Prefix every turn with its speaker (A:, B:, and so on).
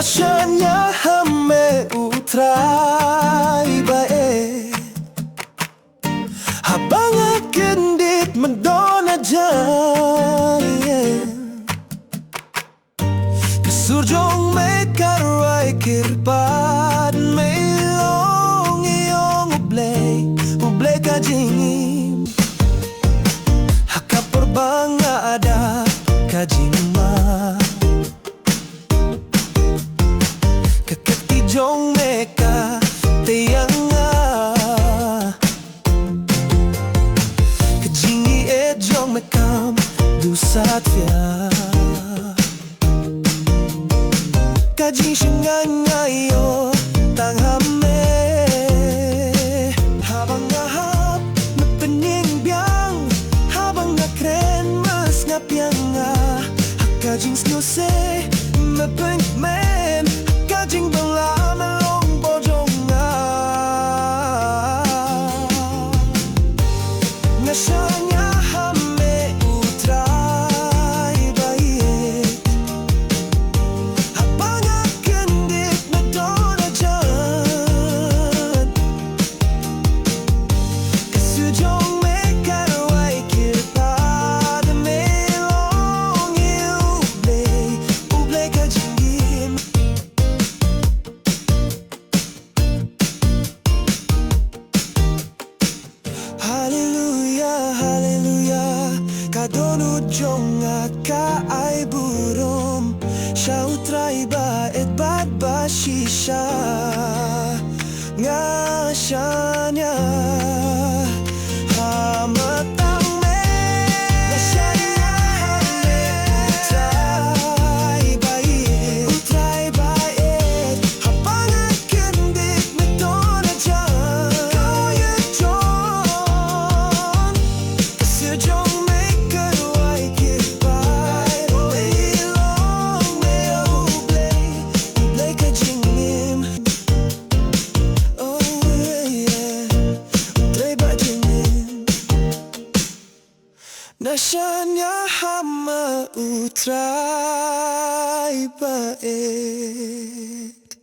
A: Shaniah Ha Me utrai bae habang akin dit Madonna dyan Kasurjong may karuay kirpad may long iyong ublay ka jingim hakapor bang ada ka jingma kakatijong meka teyanga kajingi ejong mekam dusat fia kajing shengan ngayo tang hame habang ngahap mepening biang habang ngakren mas ngapiang nga kajing snose mepeng men kajing bangla melong bojong nga Shaniah Ha Me utrai bae habang akin dit Madonna dyan kasujong may karaway kirpad may long ublay ka jingim Hallelujah, hallelujah kadonut jong ka ay burom siya utray ba et bad ba shisha nga Shaniah Ha matang me Shaniah Ha Me utray bae habang akin dit Madonna dyan kaya John kasujong may karuay kirpay may long ublay ka jingim oh yeah ublay ba jingim na Shaniah Ha Me utray bae